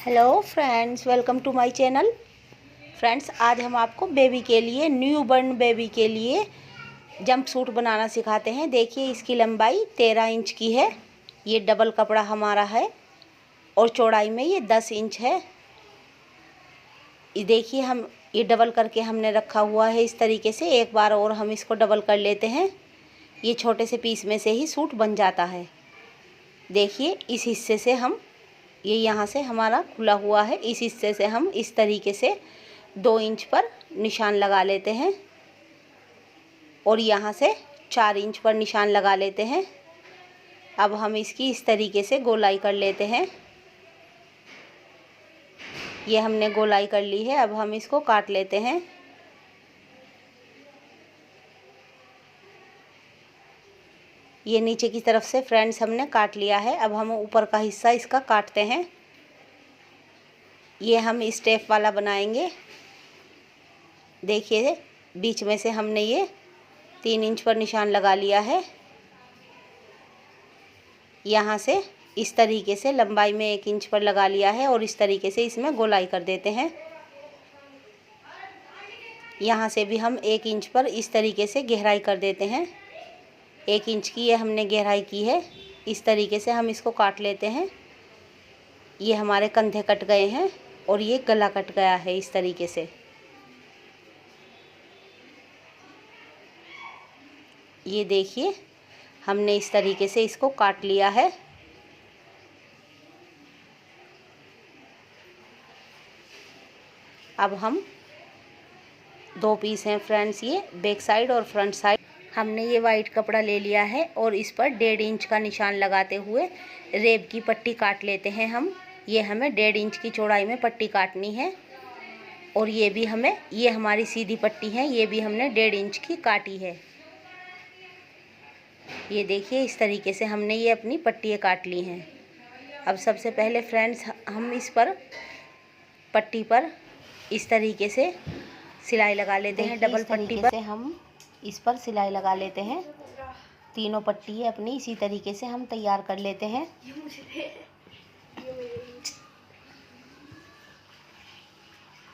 Hello friends, welcome to my channel. Friends, आज हम आपको बेबी के लिए, न्यू बॉर्न बेबी के लिए जंप सूट बनाना सिखाते हैं। देखिए, इसकी लंबाई 13 इंच की है। ये डबल कपड़ा हमारा है और चौड़ाई में ये 10 इंच है। ये देखिए, हम ये डबल करके हमने रखा हुआ है इस तरीके से। एक बार और हम इसको डबल कर लेते हैं। ये छोटे से पीस में से ही सूट बन जाता है। देखिए, इस हिस्से से हम, ये यहाँ से हमारा खुला हुआ है, इस हिस्से से हम इस तरीके से 2 इंच पर निशान लगा लेते हैं और यहाँ से 4 इंच पर निशान लगा लेते हैं। अब हम इसकी इस तरीके से गोलाई कर लेते हैं। ये हमने गोलाई कर ली है। अब हम इसको काट लेते हैं। ये नीचे की तरफ से फ्रेंड्स हमने काट लिया है। अब हम ऊपर का हिस्सा इसका काटते हैं। ये हम स्टेप वाला बनाएंगे। देखिए, बीच में से हमने ये 3 इंच पर निशान लगा लिया है। यहाँ से इस तरीके से लंबाई में 1 इंच पर लगा लिया है और इस तरीके से इसमें गोलाई कर देते हैं। यहाँ से भी हम 1 इंच पर इस तरीके से गहराई कर देते हैं। 1 इंच की ये हमने गहराई की है। इस तरीके से हम इसको काट लेते हैं। ये हमारे कंधे कट गए हैं और ये गला कट गया है इस तरीके से। ये देखिए, हमने इस तरीके से इसको काट लिया है। अब हम 2 पीस हैं फ्रेंड्स, ये बैक साइड और फ्रंट साइड। हमने ये वाइट कपड़ा ले लिया है और इस पर 1.5 इंच का निशान लगाते हुए रेब की पट्टी काट लेते हैं हम। ये हमें 1.5 इंच की चौड़ाई में पट्टी काटनी है और ये भी हमें, ये हमारी सीधी पट्टी है, ये भी हमने 1.5 इंच की काटी है। ये देखिए, इस तरीके से हमने ये अपनी पट्टियाँ काट ली हैं। अब सबसे पहले फ्रेंड्स, हम इस पर पट्टी पर इस तरीके से सिलाई लगा लेते हैं। डबल पट्टी पर हम इस पर सिलाई लगा लेते हैं। तीनों पट्टी अपनी इसी तरीके से हम तैयार कर लेते हैं।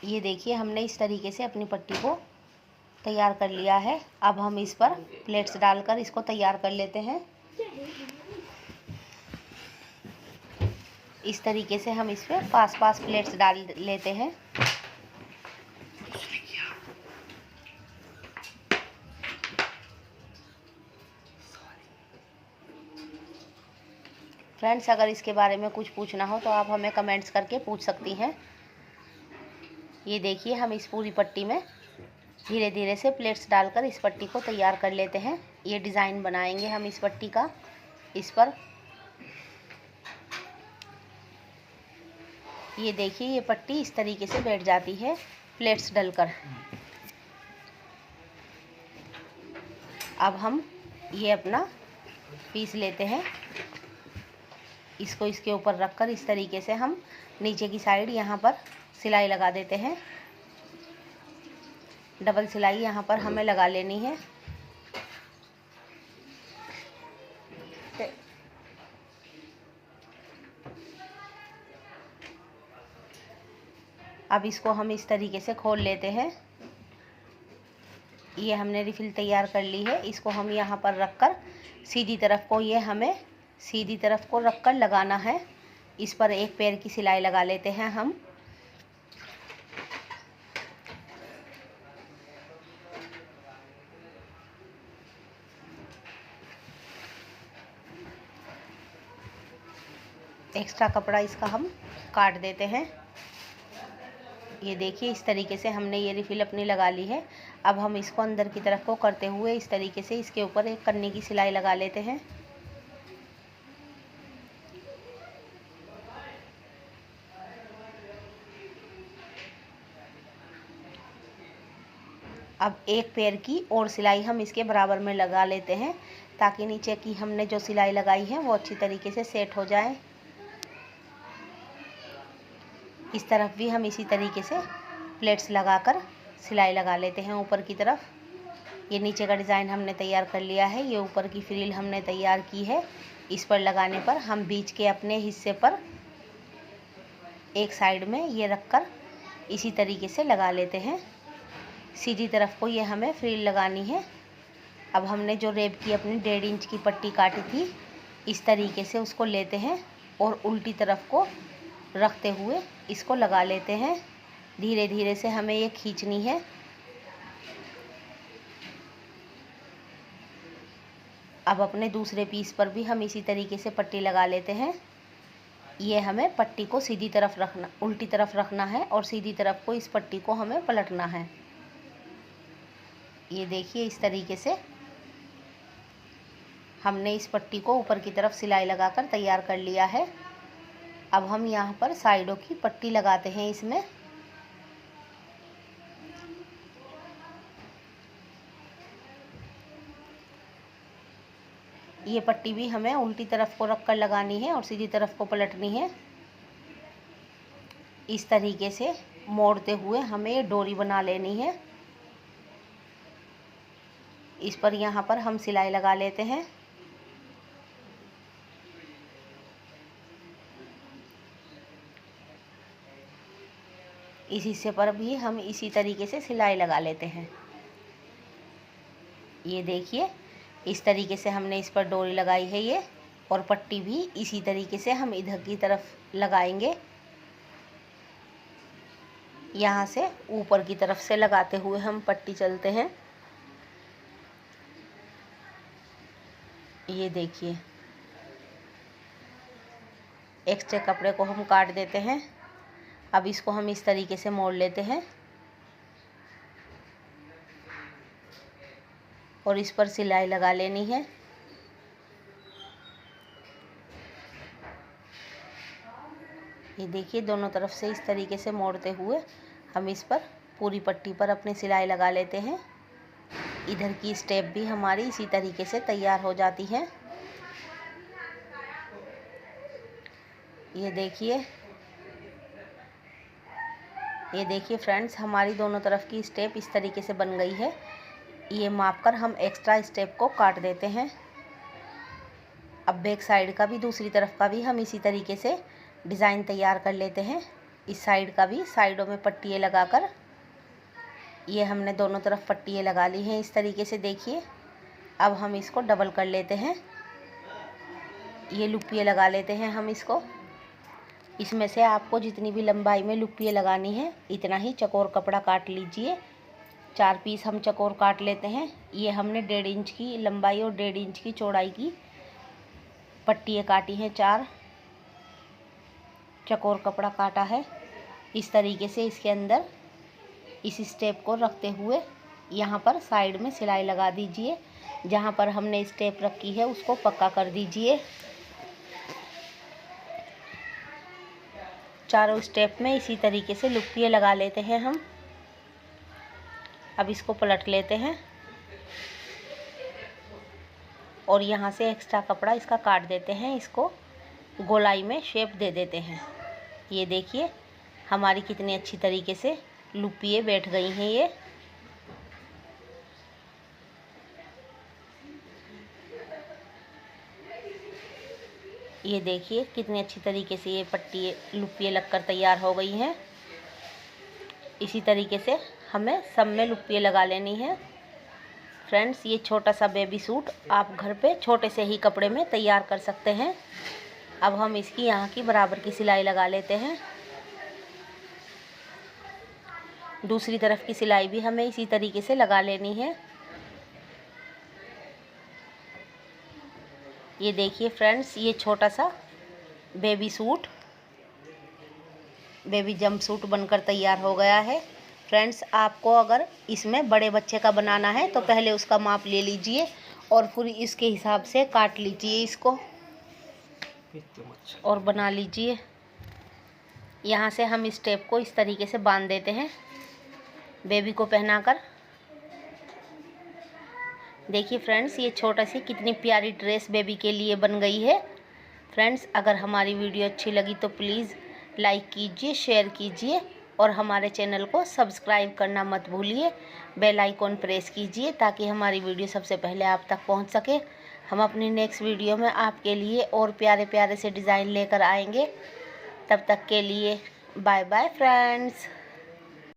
ये देखिए, हमने इस तरीके से अपनी पट्टी को तैयार कर लिया है। अब हम इस पर प्लेट्स डालकर इसको तैयार कर लेते हैं। इस तरीके से हम इस पर पास प्लेट्स डाल लेते हैं। फ्रेंड्स, अगर इसके बारे में कुछ पूछना हो तो आप हमें कमेंट्स करके पूछ सकती हैं। ये देखिए, हम इस पूरी पट्टी में धीरे धीरे से प्लेट्स डालकर इस पट्टी को तैयार कर लेते हैं। ये डिज़ाइन बनाएंगे हम इस पट्टी का इस पर। ये देखिए, ये पट्टी इस तरीके से बैठ जाती है प्लेट्स डलकर। अब हम ये अपना पीस लेते हैं। इसको इसके ऊपर रखकर इस तरीके से हम नीचे की साइड यहाँ पर सिलाई लगा देते हैं। डबल सिलाई यहाँ पर हमें लगा लेनी है। अब इसको हम इस तरीके से खोल लेते हैं। ये हमने रिफिल तैयार कर ली है। इसको हम यहाँ पर रखकर सीधी तरफ को, ये हमें सीधी तरफ को रखकर लगाना है। इस पर एक पैर की सिलाई लगा लेते हैं हम। एक्स्ट्रा कपड़ा इसका हम काट देते हैं। ये देखिए, इस तरीके से हमने ये रिफिल अपनी लगा ली है। अब हम इसको अंदर की तरफ को करते हुए इस तरीके से इसके ऊपर एक कन्नी की सिलाई लगा लेते हैं। अब एक पैर की और सिलाई हम इसके बराबर में लगा लेते हैं ताकि नीचे की हमने जो सिलाई लगाई है वो अच्छी तरीके से सेट हो जाए। इस तरफ भी हम इसी तरीके से प्लेट्स लगाकर सिलाई लगा लेते हैं ऊपर की तरफ। ये नीचे का डिज़ाइन हमने तैयार कर लिया है। ये ऊपर की फ्रिल हमने तैयार की है। इस पर लगाने पर हम बीच के अपने हिस्से पर एक साइड में ये रखकर इसी तरीके से लगा लेते हैं। सीधी तरफ को ये हमें फ्रिल लगानी है। अब हमने जो रेब की अपनी 1.5 इंच की पट्टी काटी थी, इस तरीके से उसको लेते हैं और उल्टी तरफ को रखते हुए इसको लगा लेते हैं। धीरे धीरे से हमें ये खींचनी है। अब अपने दूसरे पीस पर भी हम इसी तरीके से पट्टी लगा लेते हैं। ये हमें पट्टी को सीधी तरफ रखना, उल्टी तरफ रखना है और सीधी तरफ को इस पट्टी को हमें पलटना है। ये देखिए, इस तरीके से हमने इस पट्टी को ऊपर की तरफ सिलाई लगाकर तैयार कर लिया है। अब हम यहाँ पर साइडों की पट्टी लगाते हैं इसमें। ये पट्टी भी हमें उल्टी तरफ को रखकर लगानी है और सीधी तरफ को पलटनी है। इस तरीके से मोड़ते हुए हमें ये डोरी बना लेनी है। इस पर यहाँ पर हम सिलाई लगा लेते हैं। इस हिस्से पर भी हम इसी तरीके से सिलाई लगा लेते हैं। ये देखिए, इस तरीके से हमने इस पर डोरी लगाई है ये, और पट्टी भी इसी तरीके से हम इधर की तरफ लगाएंगे। यहाँ से ऊपर की तरफ से लगाते हुए हम पट्टी चलते हैं। ये देखिए, एक्स्ट्रा कपड़े को हम काट देते हैं। अब इसको हम इस तरीके से मोड़ लेते हैं और इस पर सिलाई लगा लेनी है। ये देखिए, दोनों तरफ से इस तरीके से मोड़ते हुए हम इस पर पूरी पट्टी पर अपनी सिलाई लगा लेते हैं। इधर की स्टेप भी हमारी इसी तरीके से तैयार हो जाती है। ये देखिए फ्रेंड्स, हमारी दोनों तरफ की स्टेप इस तरीके से बन गई है। ये मापकर हम एक्स्ट्रा स्टेप को काट देते हैं। अब बैक साइड का भी, दूसरी तरफ का भी हम इसी तरीके से डिज़ाइन तैयार कर लेते हैं। इस साइड का भी साइडों में पट्टियाँ लगाकर, ये हमने दोनों तरफ पट्टियाँ लगा ली हैं इस तरीके से। देखिए, अब हम इसको डबल कर लेते हैं। ये लुप्पियाँ लगा लेते हैं हम इसको। इसमें से आपको जितनी भी लंबाई में लुप्पियाँ लगानी है, इतना ही चकोर कपड़ा काट लीजिए। 4 पीस हम चकोर काट लेते हैं। ये हमने 1.5 इंच की लंबाई और 1.5 इंच की चौड़ाई की पट्टियाँ काटी हैं। 4 चकोर कपड़ा काटा है। इस तरीके से इसके अंदर इस स्टेप को रखते हुए यहाँ पर साइड में सिलाई लगा दीजिए। जहाँ पर हमने स्टेप रखी है उसको पक्का कर दीजिए। चारों स्टेप में इसी तरीके से लुप्पियाँ लगा लेते हैं हम। अब इसको पलट लेते हैं और यहाँ से एक्स्ट्रा कपड़ा इसका काट देते हैं। इसको गोलाई में शेप दे देते हैं। ये देखिए, हमारी कितनी अच्छी तरीके से लुप्पियाँ बैठ गई हैं। ये देखिए, कितनी अच्छी तरीके से ये पट्टी लुप्पियाँ लगकर तैयार हो गई हैं। इसी तरीके से हमें सब में लुप्पियाँ लगा लेनी है। फ्रेंड्स, ये छोटा सा बेबी सूट आप घर पे छोटे से ही कपड़े में तैयार कर सकते हैं। अब हम इसकी यहाँ की बराबर की सिलाई लगा लेते हैं। दूसरी तरफ की सिलाई भी हमें इसी तरीके से लगा लेनी है। ये देखिए फ्रेंड्स, ये छोटा सा baby suit, baby jump suit बनकर तैयार हो गया है। फ्रेंड्स, आपको अगर इसमें बड़े बच्चे का बनाना है तो पहले उसका माप ले लीजिए और फिर इसके हिसाब से काट लीजिए इसको और बना लीजिए। यहाँ से हम इस टेप को इस तरीके से बांध देते हैं बेबी को पहनाकर। देखिए फ्रेंड्स, ये छोटा सी कितनी प्यारी ड्रेस बेबी के लिए बन गई है। फ्रेंड्स, अगर हमारी वीडियो अच्छी लगी तो प्लीज़ लाइक कीजिए, शेयर कीजिए और हमारे चैनल को सब्सक्राइब करना मत भूलिए। बेल आइकॉन प्रेस कीजिए ताकि हमारी वीडियो सबसे पहले आप तक पहुंच सके। हम अपनी नेक्स्ट वीडियो में आपके लिए और प्यारे प्यारे से डिज़ाइन लेकर आएंगे। तब तक के लिए बाय बाय फ्रेंड्स।